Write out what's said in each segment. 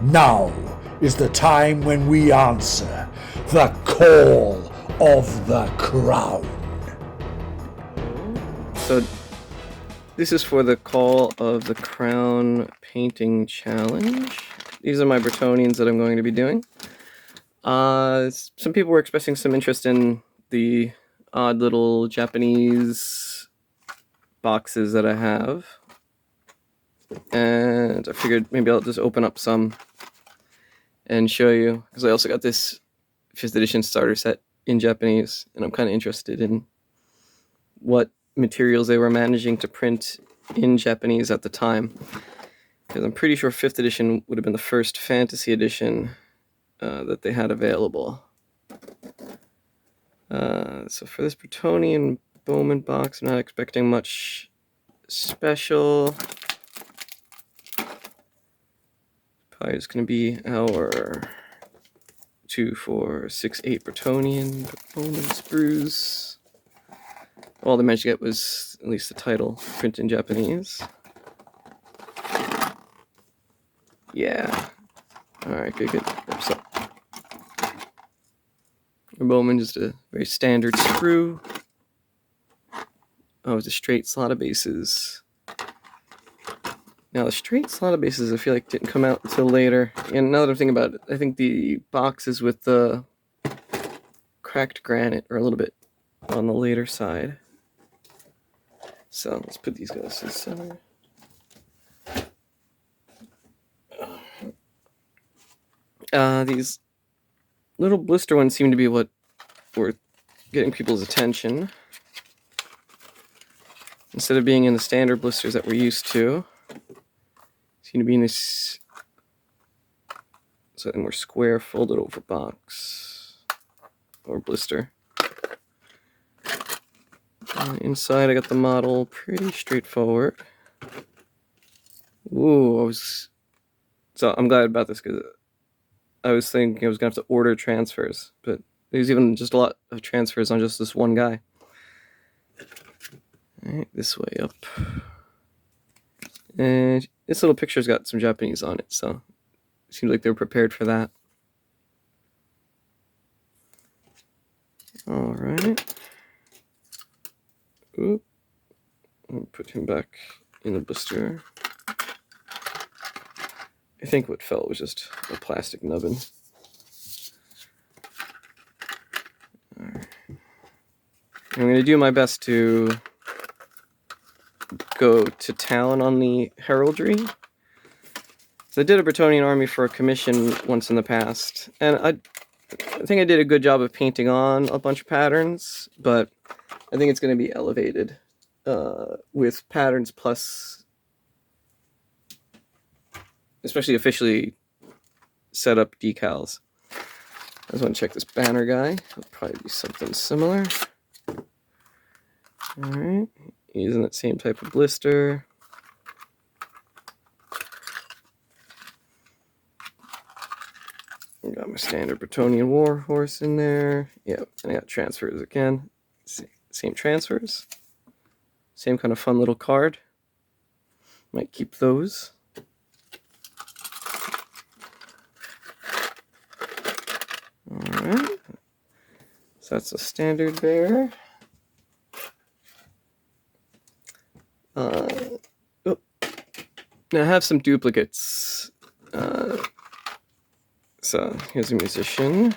Now is the time when we answer the call of the crown. So this is for the Call of the Crown painting challenge. These are my Bretonians that I'm going to be doing. Some people were expressing some interest in the odd little Japanese boxes that I have. And I figured maybe I'll just open up some and show you, because I also got this 5th edition starter set in Japanese, and I'm kind of interested in what materials they were managing to print in Japanese at the time, because I'm pretty sure 5th edition would have been the first fantasy edition that they had available. So for this Bretonian Bowman box, I'm not expecting much special. Probably just going to be our 2, 4, 6, 8 Bretonian Bowman sprues. All they managed to get was at least the title printed in Japanese. Yeah. Alright, good. So, Bowman, just a very standard sprue. Oh, it's a straight slot of bases. Now, the straight slot of bases, I feel like, didn't come out until later. And now that I'm thinking about it, I think the boxes with the cracked granite are a little bit on the later side. So, let's put these guys to the center. These little blister ones seem to be what were getting people's attention. Instead of being in the standard blisters that we're used to, seem to be in this slightly more square folded over box or blister. Inside I got the model pretty straightforward. Ooh, so I'm glad about this, because I was thinking I was going to have to order transfers, but there's even just a lot of transfers on just this one guy. Alright, this way up. And this little picture's got some Japanese on it, so it seems like they were prepared for that. Alright. Oop. I'll put him back in the blister. I think what fell was just a plastic nubbin. Right. I'm going to do my best to go to town on the heraldry. So I did a Bretonian army for a commission once in the past, and I think I did a good job of painting on a bunch of patterns, but I think it's going to be elevated with patterns plus, especially officially set up decals. I just want to check this banner guy. It'll probably be something similar. Alright, using that same type of blister. I got my standard Bretonian war horse in there. Yep, and I got transfers again. Same transfers. Same kind of fun little card. Might keep those. Alright. So that's a standard bear. Now I have some duplicates. So here's a musician.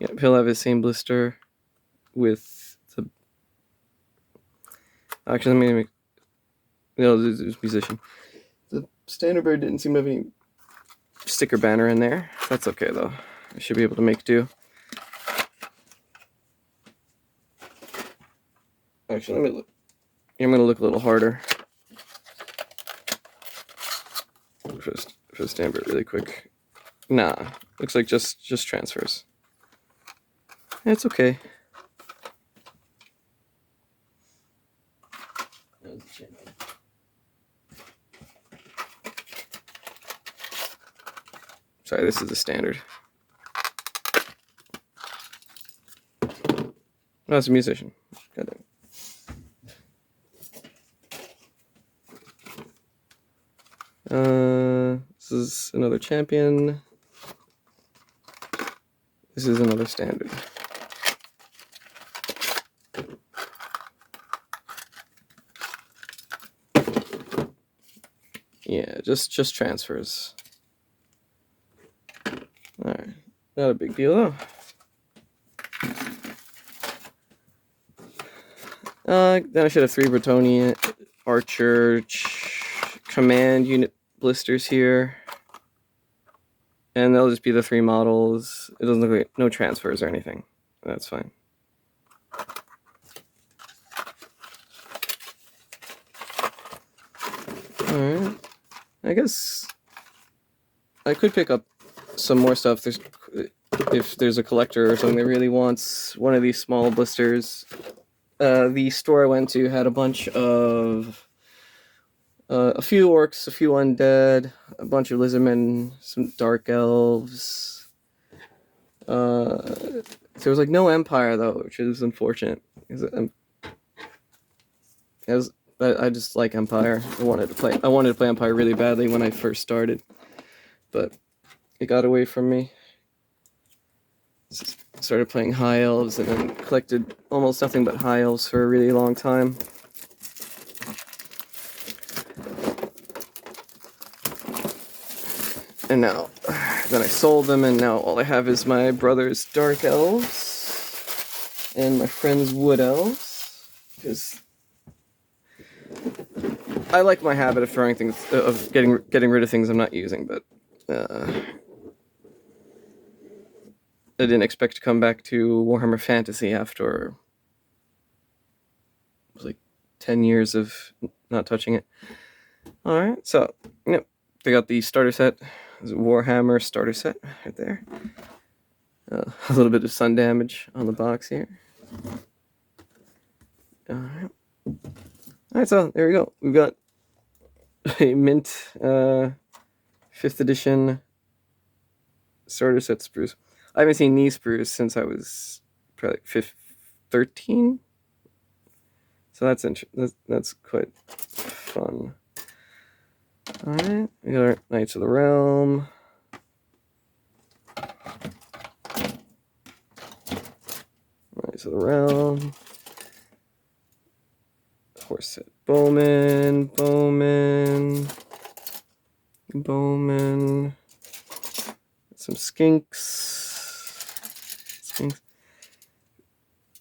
Yep, he'll have his same blister with the. Actually, let me make. No, this is musician. The standard bird didn't seem to have any sticker banner in there. That's okay though. I should be able to make do. Actually, let me look. I'm gonna look a little harder. For the standard bird really quick. Nah, looks like just transfers. It's okay. Sorry, this is the standard. No, it's a musician. Got it. This is another champion. This is another standard. Yeah, just transfers. Alright, not a big deal though. Then I should have 3 Bretonian archer command unit blisters here. And they'll just be the 3 models. It doesn't look like no transfers or anything. That's fine. Alright. I guess I could pick up some more stuff. If there's a collector or something that really wants one of these small blisters. The store I went to had a bunch of a few orcs, a few undead, a bunch of lizardmen, some dark elves. There was like no empire though, which is unfortunate. I just like Empire. I wanted to play Empire really badly when I first started, but it got away from me. Started playing High Elves and then collected almost nothing but High Elves for a really long time. And now, then I sold them, and now all I have is my brother's Dark Elves and my friend's Wood Elves, because I like my habit of throwing things, of getting rid of things I'm not using, but I didn't expect to come back to Warhammer Fantasy after it was like 10 years of not touching it. Alright, so, yep, they got the starter set. There's a Warhammer starter set right there. A little bit of sun damage on the box here. Alright. Alright, so there we go. We've got a mint 5th edition starter set sprues. I haven't seen these sprues since I was probably 13. So that's quite fun. Alright, we got our Knights of the Realm. Knights of the Realm. Horse set Bowman. Some skinks.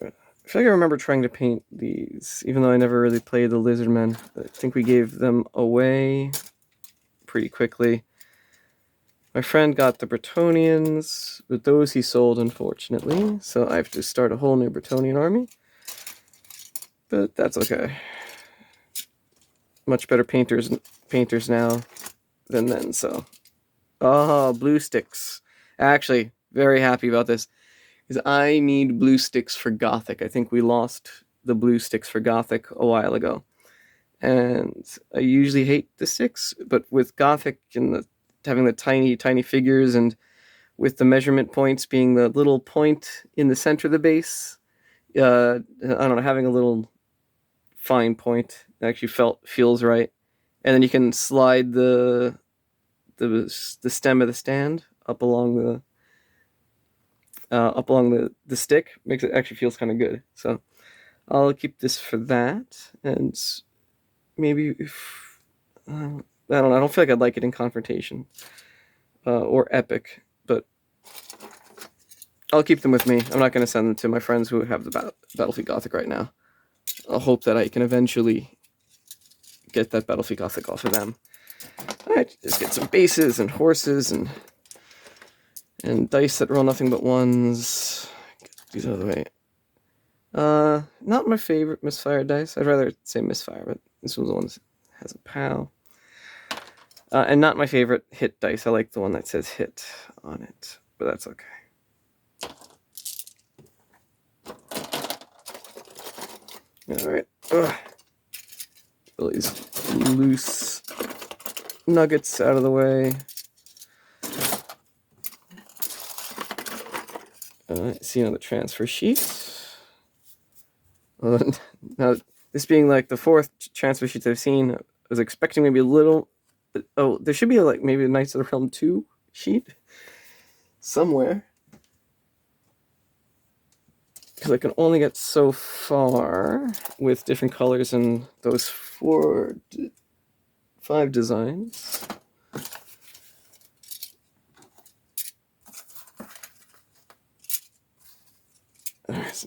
I feel like I remember trying to paint these, even though I never really played the Lizardmen. I think we gave them away pretty quickly. My friend got the Bretonians, but those he sold, unfortunately. So I have to start a whole new Bretonian army. But that's okay. Much better painters now than then, so. Oh, blue sticks. Actually, very happy about this. Because I need blue sticks for Gothic. I think we lost the blue sticks for Gothic a while ago. And I usually hate the sticks, but with Gothic and having the tiny, tiny figures, and with the measurement points being the little point in the center of the base, I don't know, having a little fine point actually feels right. And then you can slide the stem of the stand up along the stick. Makes it actually feels kind of good. So I'll keep this for that, and maybe if I don't know. I don't feel like I'd like it in Confrontation or Epic, but I'll keep them with me. I'm not going to send them to my friends who have the Battlefield Gothic right now. I'll hope that I can eventually get that Battlefield Gothic off of them. Alright, just get some bases and horses and dice that roll nothing but ones. Get these out of the way. Not my favorite misfire dice. I'd rather say misfire, but this one's the one that has a POW. And not my favorite hit dice. I like the one that says hit on it, but that's okay. Alright. All these loose nuggets out of the way. See another transfer sheet. Now, this being like the 4th transfer sheet I've seen, I was expecting maybe a little Oh, there should be like maybe a Knights of the Realm 2 sheet somewhere. Because I can only get so far with different colors in those 5 designs.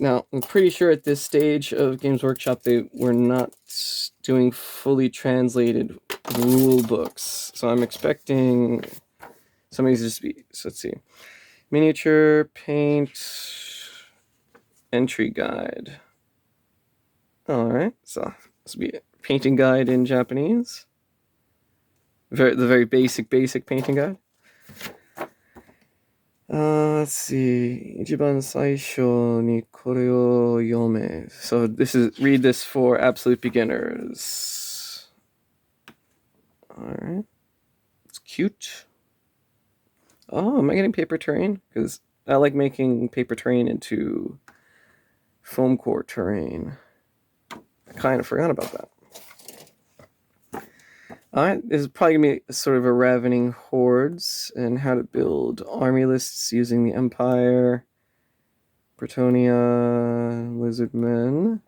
Now, I'm pretty sure at this stage of Games Workshop they were not doing fully translated rule books. So I'm expecting some of these just to be, so let's see. Miniature paint entry guide. Alright, so this will be a painting guide in Japanese. The very basic painting guide. Let's see. 一番最初にこれを読め. So read this for absolute beginners. Alright. It's cute. Oh, am I getting paper terrain? Because I like making paper terrain into foam core terrain. I kind of forgot about that. Alright, this is probably going to be sort of a ravening hordes and how to build army lists using the Empire, Bretonia, Lizardmen.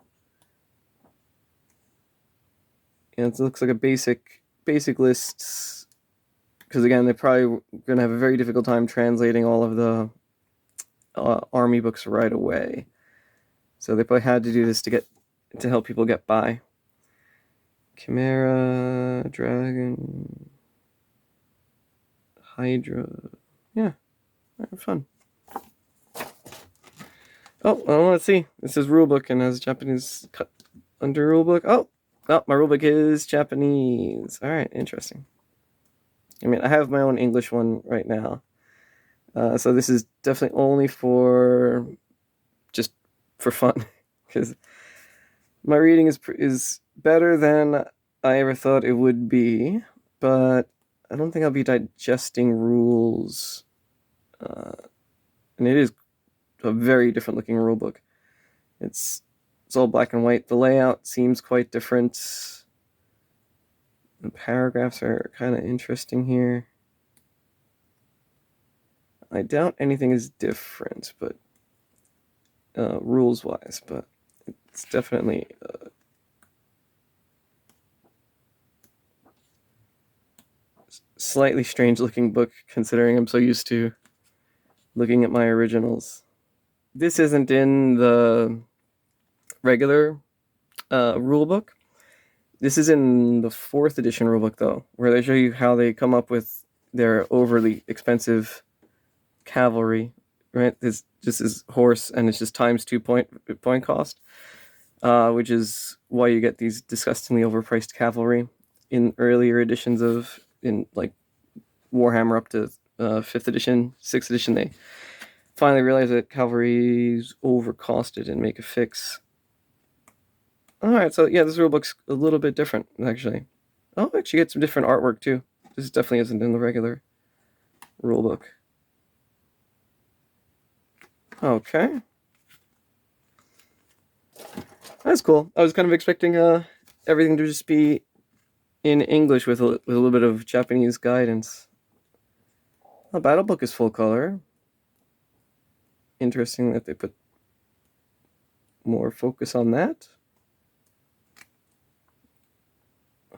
Yeah, it looks like a basic lists, because again, they're probably going to have a very difficult time translating all of the army books right away. So they probably had to do this to help people get by. Chimera, Dragon, Hydra. Yeah, fun. Oh, well, let's see. This is rulebook and has Japanese cut under rulebook. Oh, my rulebook is Japanese. All right, interesting. I mean, I have my own English one right now. So this is definitely only for fun, because my reading is better than I ever thought it would be, but I don't think I'll be digesting rules. And it is a very different looking rulebook. It's all black and white. The layout seems quite different. The paragraphs are kind of interesting here. I doubt anything is different, but rules-wise, but it's definitely slightly strange-looking book, considering I'm so used to looking at my originals. This isn't in the regular rulebook. This is in the 4th edition rulebook, though, where they show you how they come up with their overly expensive cavalry. Right, this is horse, and it's just times 2 point cost, which is why you get these disgustingly overpriced cavalry in earlier editions in like Warhammer up to 5th edition, 6th edition. They finally realize that cavalry's overcosted and make a fix. All right, so yeah, this rulebook's a little bit different, actually. Oh, actually, get some different artwork too. This definitely isn't in the regular rulebook. Okay. That's cool. I was kind of expecting everything to just be in English with a little bit of Japanese guidance. The battle book is full color. Interesting that they put more focus on that.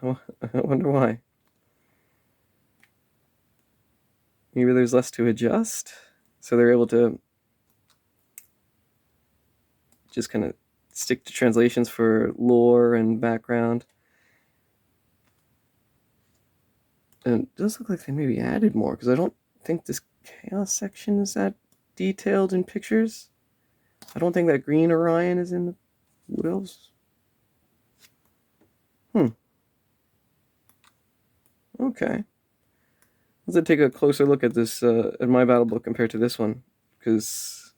I wonder why. Maybe there's less to adjust, so they're able to just kind of stick to translations for lore and background. And it does look like they maybe added more, because I don't think this chaos section is that detailed in pictures. I don't think that green Orion is in the Wood Elves. Okay. Let's take a closer look at this, at my battle book compared to this one, because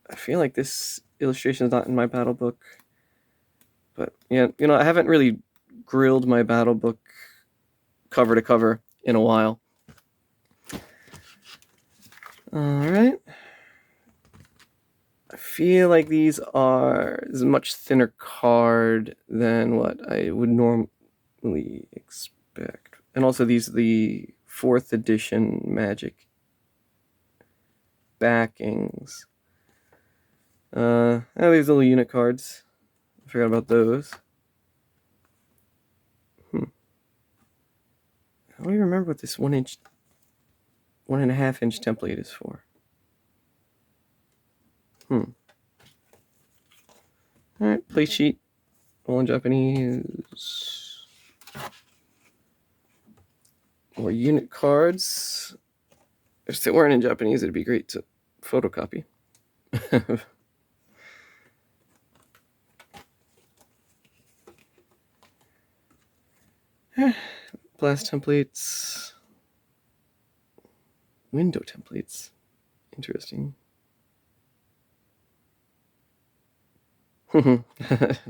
I feel like this illustration is not in my battle book. But yeah, I haven't really grilled my battle book cover to cover in a while. Alright. I feel like this is a much thinner card than what I would normally expect. And also these are the 4th edition Magic backings. These little unit cards. I forgot about those. I don't even remember what this 1.5 inch template is for. Alright, plate sheet. All in Japanese. More unit cards. If they weren't in Japanese, it'd be great to photocopy. Blast templates. Window templates. Interesting. I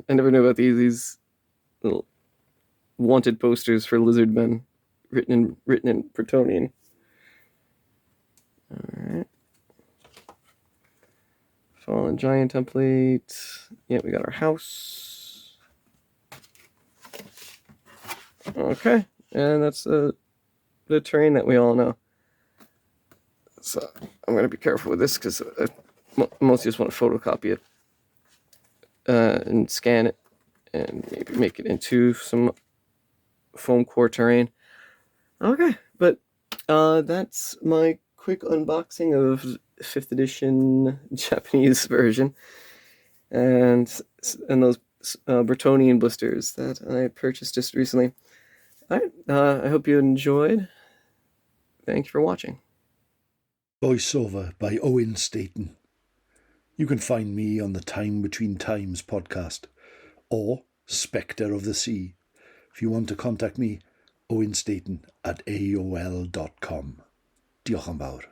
never knew about these little wanted posters for lizard men written in Bretonian. Alright. Fallen giant template. Yeah, we got our house. Okay, and that's the terrain that we all know. So I'm going to be careful with this because I mostly just want to photocopy it and scan it and maybe make it into some foam core terrain. Okay, but that's my quick unboxing of 5th edition Japanese version and those Bretonian blisters that I purchased just recently. Alright, I hope you enjoyed. Thank you for watching. Voiceover by Owen Staten. You can find me on the Time Between Times podcast or Spectre of the Sea. If you want to contact me, owenstaten@aol.com. Diolch yn fawr.